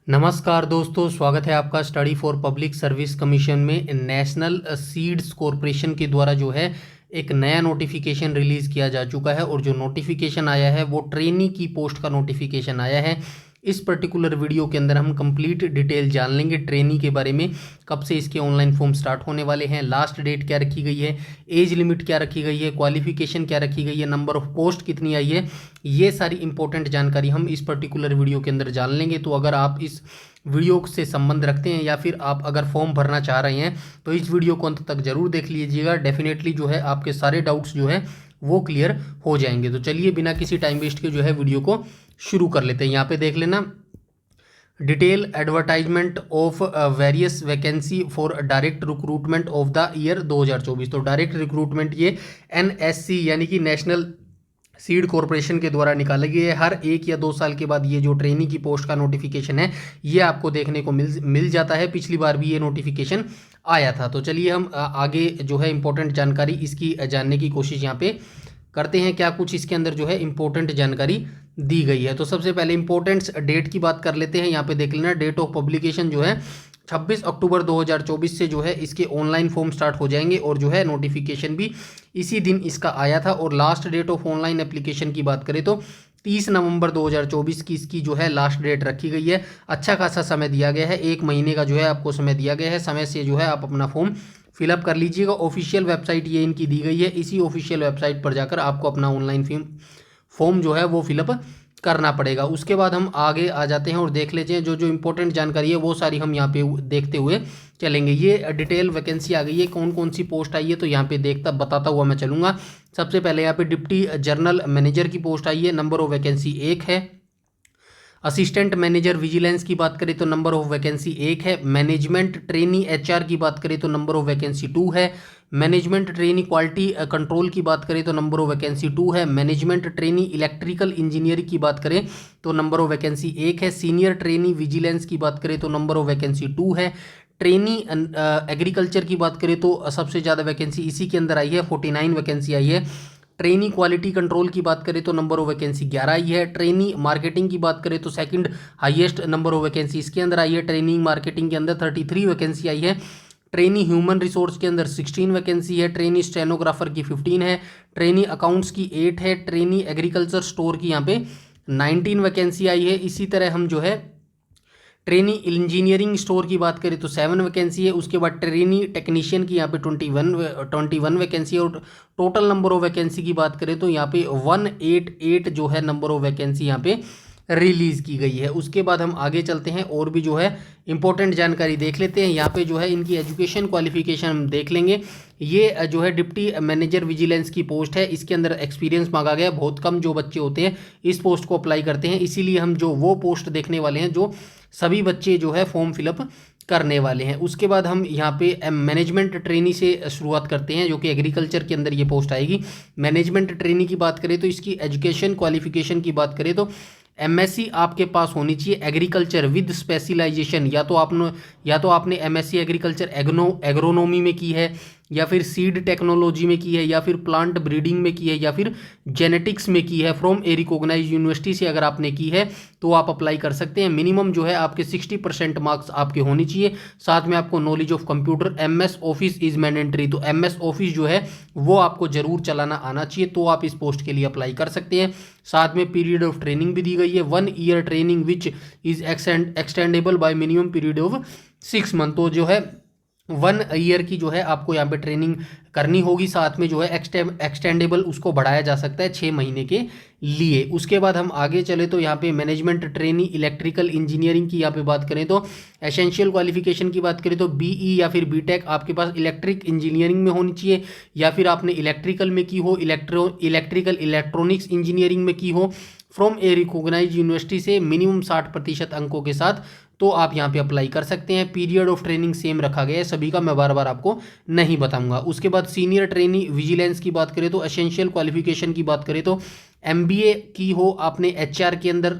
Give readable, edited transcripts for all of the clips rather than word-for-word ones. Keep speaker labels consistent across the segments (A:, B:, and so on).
A: नमस्कार दोस्तों, स्वागत है आपका study for public service commission में। नेशनल सीड्स कॉरपोरेशन के द्वारा जो है एक नया नोटिफिकेशन रिलीज़ किया जा चुका है और जो नोटिफिकेशन आया है वो ट्रेनी की पोस्ट का नोटिफिकेशन आया है। इस पर्टिकुलर वीडियो के अंदर हम कंप्लीट डिटेल जान लेंगे ट्रेनी के बारे में। कब से इसके ऑनलाइन फॉर्म स्टार्ट होने वाले हैं, लास्ट डेट क्या रखी गई है, एज लिमिट क्या रखी गई है, क्वालिफिकेशन क्या रखी गई है, नंबर ऑफ पोस्ट कितनी आई है, ये सारी इंपॉर्टेंट जानकारी हम इस पर्टिकुलर वीडियो के अंदर जान लेंगे। तो अगर आप इस वीडियो से संबंध रखते हैं या फिर आप अगर फॉर्म भरना चाह रहे हैं तो इस वीडियो को अंत तक जरूर देख लीजिएगा। डेफिनेटली जो है आपके सारे डाउट्स जो है वो क्लियर हो जाएंगे। तो चलिए बिना किसी टाइम वेस्ट के जो है वीडियो को शुरू कर लेते हैं। यहाँ पे देख लेना, detail advertisement of various vacancy for direct recruitment of the year 2024। तो डायरेक्ट रिक्रूटमेंट ये एनएससी यानी कि नेशनल सीड कॉरपोरेशन के द्वारा निकाला गया है। हर 1 या 2 साल के बाद ये जो ट्रेनी की पोस्ट का नोटिफिकेशन है ये आपको देखने को मिल जाता है। पिछली बार भी ये नोटिफिकेशन आया था। तो चलिए हम आगे जो है इंपॉर्टेंट जानकारी इसकी जानने की कोशिश यहाँ पे करते हैं। क्या कुछ इसके अंदर जो है इंपॉर्टेंट जानकारी दी गई है। तो सबसे पहले इंपॉर्टेंट डेट की बात कर लेते हैं। यहाँ पे देख लेना, डेट ऑफ पब्लिकेशन जो है 26 अक्टूबर 2024 से जो है इसके ऑनलाइन फॉर्म स्टार्ट हो जाएंगे और जो है नोटिफिकेशन भी इसी दिन इसका आया था। और last date of online application की बात करें तो 30 नवंबर 2024 की इसकी जो है लास्ट डेट रखी गई है। अच्छा खासा समय दिया गया है, 1 महीने का जो है आपको समय दिया गया है। समय से जो है आप अपना फॉर्म फिलअप कर लीजिएगा। ऑफिशियल वेबसाइट ये इनकी दी गई है, इसी ऑफिशियल वेबसाइट पर जाकर आपको अपना ऑनलाइन फॉर्म जो है वो फिलअप करना पड़ेगा। उसके बाद हम आगे आ जाते हैं और देख लेते हैं जो जो इंपॉर्टेंट जानकारी है वो सारी हम यहाँ पे देखते हुए चलेंगे। ये डिटेल वैकेंसी आ गई है, कौन कौन सी पोस्ट आई है तो यहाँ पे बताता हुआ मैं चलूँगा। सबसे पहले यहाँ पे डिप्टी जनरल मैनेजर की पोस्ट आई है, नंबर ऑफ वैकेंसी 1 है। असिस्टेंट मैनेजर विजिलेंस की बात करें तो नंबर ऑफ वैकेंसी 1 है। मैनेजमेंट ट्रेनी एचआर की बात करें तो नंबर ऑफ वैकेंसी 2 है। मैनेजमेंट ट्रेनी क्वालिटी कंट्रोल की बात करें तो नंबर ऑफ वैकेंसी 2 है। मैनेजमेंट ट्रेनी इलेक्ट्रिकल इंजीनियर की बात करें तो नंबर ऑफ वैकेंसी 1 है। सीनियर ट्रेनी विजिलेंस की बात करें तो नंबर ऑफ वैकेंसी 2 है। ट्रेनी एग्रीकल्चर की बात करें तो सबसे ज़्यादा वैकेंसी इसी के अंदर आई है, 49 वैकेंसी आई है। ट्रेनी क्वालिटी कंट्रोल की बात करें तो नंबर ऑफ वैकेंसी 11 आई है। ट्रेनी मार्केटिंग की बात करें तो second highest number of vacancy इसके अंदर आई है। ट्रेनिंग मार्केटिंग के अंदर 33 वैकेंसी आई है। ट्रेनी ह्यूमन रिसोर्स के अंदर 16 वैकेंसी है। ट्रेनी स्टेनोग्राफर की 15 है। ट्रेनी अकाउंट्स की 8 है। ट्रेनी एग्रीकल्चर स्टोर की यहाँ पे 19 वैकेंसी आई है। इसी तरह हम जो है ट्रेनी इंजीनियरिंग स्टोर की बात करें तो 7 वैकेंसी है। उसके बाद ट्रेनी टेक्नीशियन की यहाँ पे 21 वैकेंसी है। और टोटल नंबर ऑफ वैकेंसी की बात करें तो यहाँ पे 188 जो है नंबर ऑफ वैकेंसी यहाँ पे रिलीज़ की गई है। उसके बाद हम आगे चलते हैं और भी जो है इंपॉर्टेंट जानकारी देख लेते हैं। यहाँ पे जो है इनकी एजुकेशन क्वालिफिकेशन हम देख लेंगे। ये जो है डिप्टी मैनेजर विजिलेंस की पोस्ट है, इसके अंदर एक्सपीरियंस मांगा गया है। बहुत कम जो बच्चे होते हैं इस पोस्ट को अप्लाई करते हैं, इसीलिए हम जो वो पोस्ट देखने वाले हैं जो सभी बच्चे जो है फॉर्म फिलअप करने वाले हैं। उसके बाद हम यहाँ पे मैनेजमेंट ट्रेनी से शुरुआत करते हैं जो कि एग्रीकल्चर के अंदर ये पोस्ट आएगी। मैनेजमेंट ट्रेनी की बात करें तो इसकी एजुकेशन क्वालिफिकेशन की बात करें तो एमएससी आपके पास होनी चाहिए एग्रीकल्चर विद स्पेशलाइजेशन। या तो आपने एमएससी एग्रीकल्चर एग्रोनॉमी में की है, या फिर सीड टेक्नोलॉजी में की है, या फिर प्लांट ब्रीडिंग में की है, या फिर जेनेटिक्स में की है। फ्रॉम ए रिकॉग्नाइज यूनिवर्सिटी से अगर आपने की है तो आप अप्लाई कर सकते हैं। मिनिमम जो है आपके 60% मार्क्स आपके होने चाहिए। साथ में आपको knowledge of computer, MS office is mandatory. तो एमएस ऑफिस जो है वो आपको जरूर चलाना आना चाहिए, तो आप इस पोस्ट के लिए अप्लाई कर सकते हैं। साथ में पीरियड ऑफ ट्रेनिंग भी दी गई है, 1 ear training which is extendable bye minimum period of 6 month. तो जो है 1 ईयर की जो है आपको यहाँ पे ट्रेनिंग करनी होगी। साथ में जो है एक्सटेंडेबल उसको बढ़ाया जा सकता है 6 महीने के लिए। उसके बाद हम आगे चले तो यहाँ पे मैनेजमेंट ट्रेनी इलेक्ट्रिकल इंजीनियरिंग की यहाँ पे बात करें तो एसेंशियल क्वालिफिकेशन की बात करें तो बीई या फिर बीटेक आपके पास इलेक्ट्रिक इंजीनियरिंग में होनी चाहिए, या फिर आपने इलेक्ट्रिकल में की हो, इलेक्ट्रिकल इलेक्ट्रॉनिक्स इंजीनियरिंग में की हो फ्रॉम ए रिकॉग्नाइज यूनिवर्सिटी से मिनिमम 60% अंकों के साथ, तो आप यहाँ पे अप्लाई कर सकते हैं। पीरियड ऑफ ट्रेनिंग सेम रखा गया है सभी का, मैं बार बार आपको नहीं बताऊंगा। उसके बाद सीनियर ट्रेनी विजिलेंस की बात करें तो एसेंशियल क्वालिफिकेशन की बात करें तो एमबीए की हो आपने एचआर के अंदर,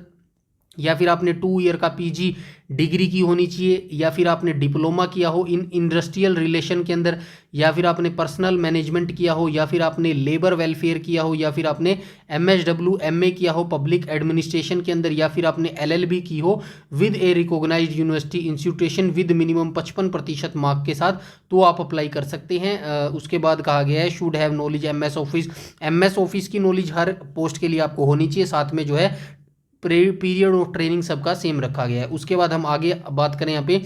A: या फिर आपने 2 ईयर का पीजी डिग्री की होनी चाहिए, या फिर आपने डिप्लोमा किया हो इन इंडस्ट्रियल रिलेशन के अंदर, या फिर आपने पर्सनल मैनेजमेंट किया हो, या फिर आपने लेबर वेलफेयर किया हो, या फिर आपने MSW MA किया हो पब्लिक एडमिनिस्ट्रेशन के अंदर, या फिर आपने LLB की हो with a recognised university institution with minimum 55% mark के साथ, तो आप अप्लाई कर सकते हैं। उसके बाद कहा गया है should have knowledge MS office की नॉलेज हर पोस्ट के लिए आपको होनी चाहिए, साथ में जो है पीरियड ऑफ ट्रेनिंग सबका सेम रखा गया है। उसके बाद हम आगे बात करें यहाँ पे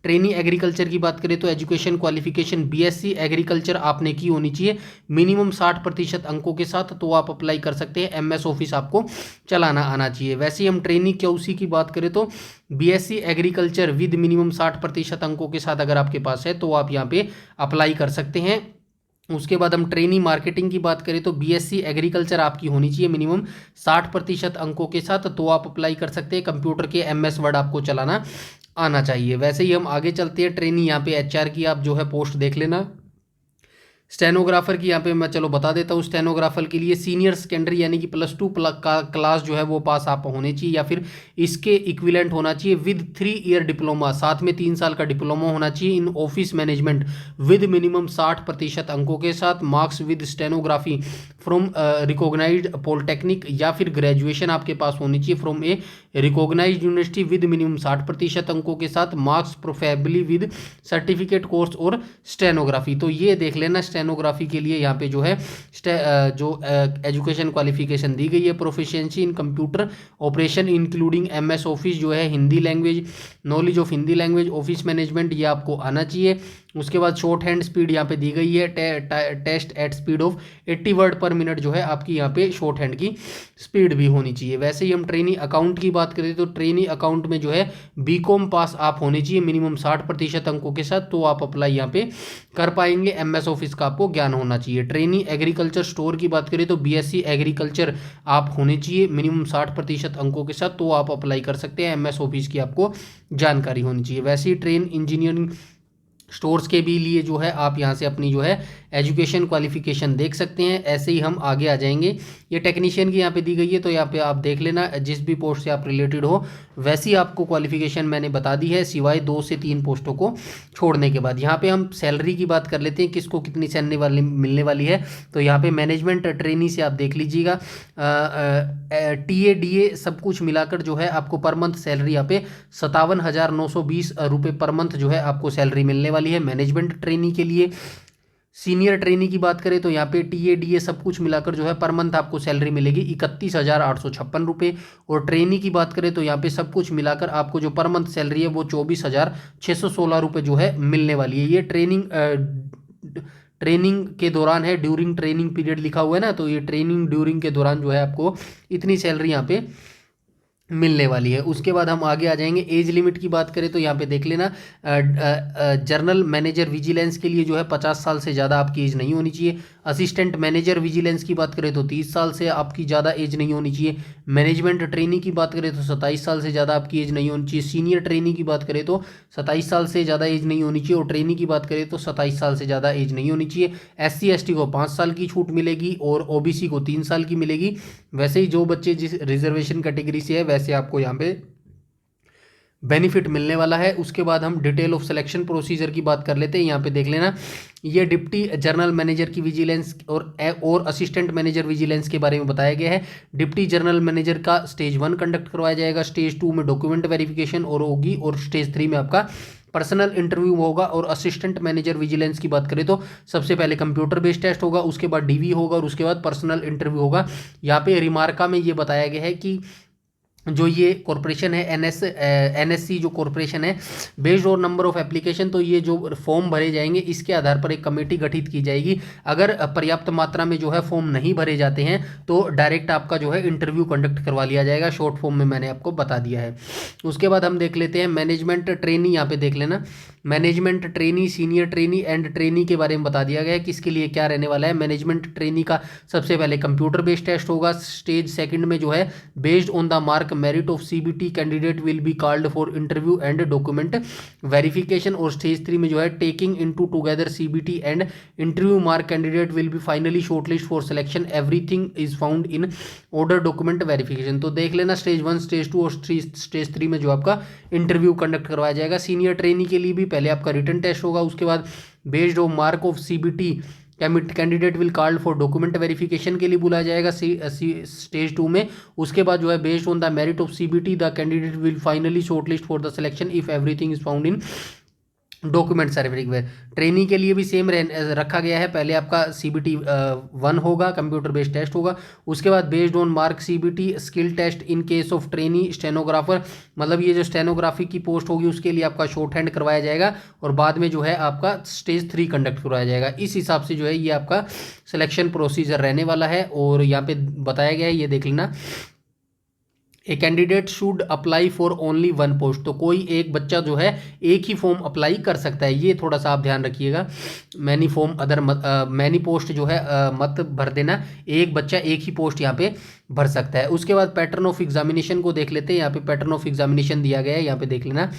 A: ट्रेनिंग एग्रीकल्चर की बात करें तो एजुकेशन क्वालिफिकेशन BSc एग्रीकल्चर आपने की होनी चाहिए मिनिमम 60% अंकों के साथ, तो आप अप्लाई कर सकते हैं। MS ऑफिस आपको चलाना आना चाहिए। वैसे ही हम ट्रेनिंग QC की बात करें तो BSc एग्रीकल्चर विद मिनिमम 60% अंकों के साथ अगर आपके पास है तो आप यहाँ पे अप्लाई कर सकते हैं। उसके बाद हम ट्रेनिंग मार्केटिंग की बात करें तो BSc एग्रीकल्चर आपकी होनी चाहिए मिनिमम 60% अंकों के साथ, तो आप अप्लाई कर सकते हैं। कंप्यूटर के MS वर्ड आपको चलाना आना चाहिए। वैसे ही हम आगे चलते हैं ट्रेनिंग यहाँ पे HR की आप जो है पोस्ट देख लेना। स्टेनोग्राफर की यहाँ पे मैं चलो बता देता हूँ। स्टेनोग्राफर के लिए सीनियर सेकेंडरी यानी कि +2 का क्लास जो है वो पास आप होने चाहिए, या फिर इसके इक्विवेलेंट होना चाहिए विद 3 ईयर डिप्लोमा, साथ में 3 साल का डिप्लोमा होना चाहिए in office management with minimum 60% अंकों के साथ। Marks with stenography from recognised polytechnic, या फिर ग्रेजुएशन आपके पास होनी चाहिए from a recognised university with minimum 60% अंकों के साथ। Marks preferably with certificate course और स्टेनोग्राफी। तो ये देख लेना स्टेनोग्राफी के लिए यहाँ पे जो है जो एजुकेशन क्वालिफिकेशन दी गई है प्रोफिशिएंसी इन computer operation including MS office जो है Hindi language, knowledge of Hindi language, office management, ये आपको आना चाहिए। उसके बाद शॉर्ट हैंड स्पीड यहाँ पे दी गई है test at speed of 80 word per minute जो है आपकी यहाँ पे शॉर्ट हैंड की स्पीड भी होनी चाहिए। वैसे ही हम ट्रेनी अकाउंट की बात करें तो ट्रेनी अकाउंट में जो है BCom पास आप होने चाहिए मिनिमम 60% अंकों के साथ, तो आप अप्लाई यहाँ पे कर पाएंगे। MS ऑफिस का आपको ज्ञान होना चाहिए। ट्रेनी एग्रीकल्चर स्टोर की बात करें तो BSc एग्रीकल्चर आप होने चाहिए मिनिमम 60% अंकों के साथ, तो आप अप्लाई कर सकते हैं। MS ऑफिस की आपको जानकारी होनी चाहिए। वैसे ही ट्रेन इंजीनियरिंग स्टोर्स के भी लिए जो है आप यहाँ से अपनी जो है एजुकेशन क्वालिफिकेशन देख सकते हैं। ऐसे ही हम आगे आ जाएंगे। ये टेक्नीशियन की यहाँ पे दी गई है, तो यहाँ पे आप देख लेना जिस भी पोस्ट से आप रिलेटेड हो वैसी आपको क्वालिफिकेशन मैंने बता दी है, सिवाय 2 से 3 पोस्टों को छोड़ने के बाद। यहाँ पे हम सैलरी की बात कर लेते हैं, किसको कितनी सैलरी मिलने वाली है। तो यहाँ पे मैनेजमेंट ट्रेनी से आप देख लीजिएगा TA DA सब कुछ मिलाकर जो है आपको पर मंथ सैलरी यहाँ पे 57,920 रुपये पर मंथ जो है आपको सैलरी मिलने वाली है मैनेजमेंट ट्रेनी के लिए। सीनियर ट्रेनी की बात करें तो यहाँ पे TA DA सब कुछ मिलाकर जो है पर मंथ आपको सैलरी मिलेगी 31,856 रुपये, और ट्रेनी की बात करें तो यहाँ पे सब कुछ मिलाकर आपको जो पर मंथ सैलरी है वो 24,616 रुपये जो है मिलने वाली है। ये ट्रेनिंग के दौरान है, ड्यूरिंग ट्रेनिंग पीरियड लिखा हुआ है ना, तो ये ट्रेनिंग ड्यूरिंग के दौरान जो है आपको इतनी सैलरी यहाँ पे मिलने वाली है। उसके बाद हम आगे आ जाएंगे। एज लिमिट की बात करें तो यहाँ पे देख लेना जनरल मैनेजर विजिलेंस के लिए जो है 50 साल से ज़्यादा आपकी एज नहीं होनी चाहिए। असिस्टेंट मैनेजर विजिलेंस की बात करें तो 30 साल से आपकी ज़्यादा एज नहीं होनी चाहिए। मैनेजमेंट ट्रेनी की बात करें तो 27 साल से ज़्यादा आपकी एज नहीं होनी चाहिए। सीनियर ट्रेनी की बात करें तो 27 साल से ज़्यादा एज नहीं होनी चाहिए, और ट्रेनी की बात करें तो 27 साल से ज़्यादा एज नहीं होनी चाहिए। SC ST को 5 साल की छूट मिलेगी और OBC को 3 साल की मिलेगी। वैसे ही जो बच्चे जिस रिजर्वेशन कैटेगरी से है वैसे आपको यहाँ पे बेनिफिट मिलने वाला है। उसके बाद हम डिटेल ऑफ सिलेक्शन प्रोसीजर की बात कर लेते हैं। यहाँ पे देख लेना ये डिप्टी जनरल मैनेजर की विजिलेंस और असिस्टेंट मैनेजर विजिलेंस के बारे में बताया गया है। डिप्टी जनरल मैनेजर का स्टेज 1 कंडक्ट करवाया जाएगा, स्टेज 2 में डॉक्यूमेंट वेरिफिकेशन और होगी, और स्टेज 3 में आपका पर्सनल इंटरव्यू होगा। और असिस्टेंट मैनेजर विजिलेंस की बात करें तो सबसे पहले कंप्यूटर बेस्ड टेस्ट होगा, उसके बाद DV होगा, और उसके बाद पर्सनल इंटरव्यू होगा। यहाँ पे रिमार्का में ये बताया गया है कि जो ये कॉरपोरेशन है NSC जो कॉरपोरेशन है based on number of application, तो ये जो फॉर्म भरे जाएंगे इसके आधार पर एक कमेटी गठित की जाएगी। अगर पर्याप्त मात्रा में जो है फॉर्म नहीं भरे जाते हैं तो डायरेक्ट आपका जो है इंटरव्यू कंडक्ट करवा लिया जाएगा। शॉर्ट फॉर्म में मैंने आपको बता दिया है। उसके बाद हम देख लेते हैं मैनेजमेंट ट्रेनी। यहाँ पे देख लेना management trainee, senior trainee and trainee के बारे में बता दिया गया है किसके लिए क्या रहने वाला है। मैनेजमेंट ट्रेनी का सबसे पहले कंप्यूटर बेस्ड टेस्ट होगा, स्टेज 2 में जो है based on the mark mark merit of CBT candidate will be called for interview and document verification. और स्टेज 3 में जो है taking into together CBT and interview mark candidate will be finally shortlist for selection, everything is found in order document verification. तो देख लेना stage 1, stage 2 और stage 3 में जो आपका इंटरव्यू कंडक्ट करवाया जाएगा। सीनियर ट्रेनी के लिए भी पहले आपका रिटन टेस्ट होगा, उसके बाद based on mark of CBT candidate will called for document verification के लिए बुलाया जाएगा स्टेज 2 में। उसके बाद जो है based on the merit of CBT the candidate will finally shortlist for the selection if everything is found in document certificate. Training के लिए भी सेम रखा गया है, पहले आपका CBT 1 होगा, कंप्यूटर बेस्ड टेस्ट होगा, उसके बाद based on mark CBT skill test in case of trainee stenographer, मतलब ये जो स्टेनोग्राफी की पोस्ट होगी उसके लिए आपका शॉर्ट हैंड करवाया जाएगा और बाद में जो है आपका स्टेज 3 कंडक्ट करवाया जाएगा। इस हिसाब से जो है ये आपका सिलेक्शन प्रोसीजर रहने वाला है। और यहाँ पे बताया गया है, ये देख लेना, a candidate should apply for only 1 post. तो कोई एक बच्चा जो है एक ही फॉर्म अप्लाई कर सकता है, ये थोड़ा सा आप ध्यान रखिएगा। Many form other many post जो है मत भर देना, एक बच्चा एक ही पोस्ट यहाँ पे भर सकता है। उसके बाद पैटर्न ऑफ एग्जामिनेशन को देख लेते हैं। यहाँ पे पैटर्न ऑफ एग्जामिनेशन दिया गया है, यहाँ पे देख लेना।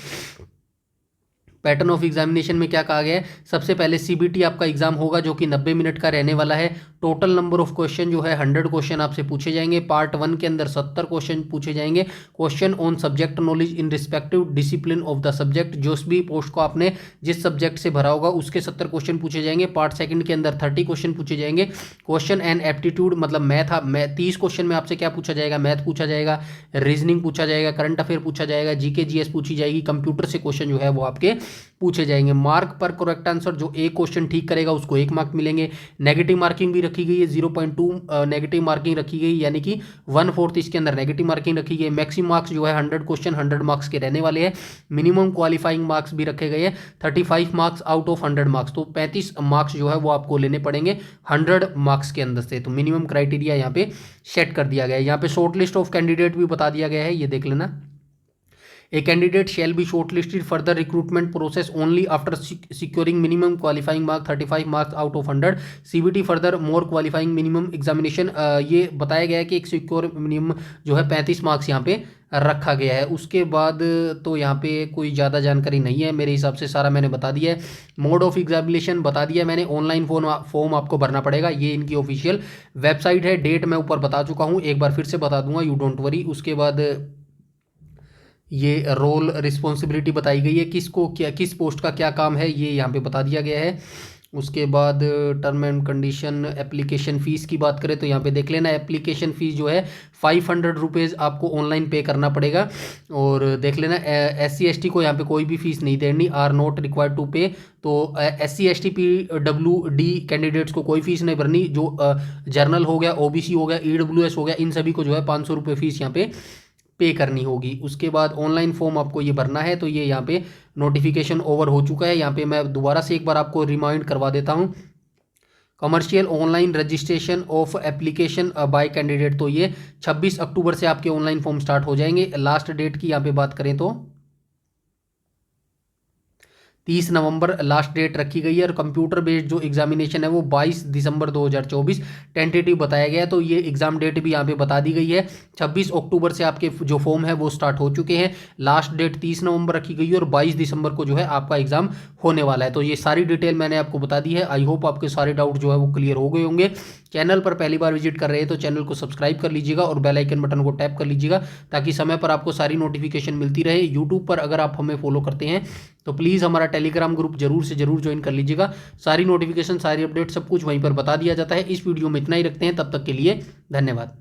A: पैटर्न ऑफ एग्जामिनेशन में क्या कहा गया है, सबसे पहले CBT आपका एग्जाम होगा जो कि 90 मिनट का रहने वाला है। टोटल नंबर ऑफ क्वेश्चन जो है 100 क्वेश्चन आपसे पूछे जाएंगे। पार्ट 1 के अंदर 70 क्वेश्चन पूछे जाएंगे। Question on subject knowledge in respective discipline of the subject, जो भी पोस्ट को आपने जिस सब्जेक्ट से भरा होगा उसके 70 क्वेश्चन पूछे जाएंगे। पार्ट 2 के अंदर 30 क्वेश्चन पूछे जाएंगे। क्वेश्चन एंड एप्टीट्यूड, मतलब मैथ 30 क्वेश्चन में आपसे क्या पूछा जाएगा, मैथ पूछा जाएगा, रीजनिंग पूछा जाएगा, करंट अफेयर पूछा जाएगा, GK GS पूछी जाएगी, कंप्यूटर से क्वेश्चन जो है वो आपके पूछे जाएंगे। मार्क पर करेक्ट आंसर, जो एक क्वेश्चन ठीक करेगा उसको 1 मार्क मिलेंगे। नेगेटिव मार्किंग भी रखी गई है, 0.2 नेगेटिव मार्किंग रखी गई, यानी कि 1/4 इसके अंदर नेगेटिव मार्किंग रखी गई। मैक्सिमम मार्क्स जो है 100 क्वेश्चन 100 मार्क्स के रहने वाले हैं। मिनिमम क्वालिफाइंग मार्क्स भी रखे गए हैं 35 मार्क्स आउट ऑफ 100 मार्क्स। तो 35 मार्क्स जो है वो आपको लेने पड़ेंगे 100 मार्क्स के अंदर से। तो मिनिमम क्राइटेरिया यहाँ पे सेट कर दिया गया है। यहाँ पे शॉर्ट लिस्ट ऑफ कैंडिडेट भी बता दिया गया है, ये देख लेना। A candidate shall be shortlisted for the recruitment process only after securing minimum qualifying mark 35 marks out of 100 CBT further more qualifying minimum examination। ये बताया गया है कि एक सिक्योर मिनिमम जो है 35 मार्क्स यहाँ पे रखा गया है। उसके बाद तो यहाँ पे कोई ज़्यादा जानकारी नहीं है, मेरे हिसाब से सारा मैंने बता दिया है। मोड ऑफ एग्जामिनेशन बता दिया मैंने, ऑनलाइन फॉर्म आपको भरना पड़ेगा, ये इनकी ऑफिशियल वेबसाइट है। डेट मैं ऊपर बता चुका हूँ, एक बार फिर से बता दूंगा, यू डोंट वरी। उसके बाद ये रोल रिस्पॉन्सिबिलिटी बताई गई है, किसको क्या, किस पोस्ट का क्या काम है, ये यहाँ पे बता दिया गया है। उसके बाद term and condition, application fees की बात करें तो यहाँ पे देख लेना, एप्लीकेशन फ़ीस जो है 500 रुपीज़ आपको ऑनलाइन पे करना पड़ेगा। और देख लेना SC ST को यहाँ पे कोई भी फीस नहीं देनी, आर नॉट रिक्वायर्ड टू पे। तो SC ST PWD कैंडिडेट्स को कोई फीस नहीं भरनी। जो जर्नल हो गया, OBC हो गया, EWS हो गया, इन सभी को जो है 500 रुपये फीस यहाँ पे करनी होगी। उसके बाद ऑनलाइन फॉर्म आपको ये भरना है। तो ये यहाँ पे नोटिफिकेशन ओवर हो चुका है। यहाँ पे मैं दोबारा से एक बार आपको रिमाइंड करवा देता हूँ, commercial online registration of application by candidate. तो ये 26 अक्टूबर से आपके ऑनलाइन फॉर्म स्टार्ट हो जाएंगे। लास्ट डेट की यहाँ पे बात करें तो 30 नवंबर लास्ट डेट रखी गई है। और कंप्यूटर बेस्ड जो एग्जामिनेशन है वो 22 दिसंबर 2024 टेंटेटिव बताया गया है। तो ये एग्जाम डेट भी यहाँ पे बता दी गई है। 26 अक्टूबर से आपके जो फॉर्म है वो स्टार्ट हो चुके हैं। लास्ट डेट 30 नवंबर रखी गई है और 22 दिसंबर को जो है आपका एग्जाम होने वाला है। तो ये सारी डिटेल मैंने आपको बता दी है। आई होप आपके सारे डाउट जो है वो क्लियर हो गए होंगे। चैनल पर पहली बार विजिट कर रहे हैं तो चैनल को सब्सक्राइब कर लीजिएगा और बेल आइकन बटन को टैप कर लीजिएगा ताकि समय पर आपको सारी नोटिफिकेशन मिलती रहे। यूट्यूब पर अगर आप हमें फॉलो करते हैं तो प्लीज़ हमारा टेलीग्राम ग्रुप जरूर से जरूर ज्वाइन कर लीजिएगा। सारी नोटिफिकेशन, सारी अपडेट सब कुछ वहीं पर बता दिया जाता है। इस वीडियो में इतना ही रखते हैं, तब तक के लिए धन्यवाद।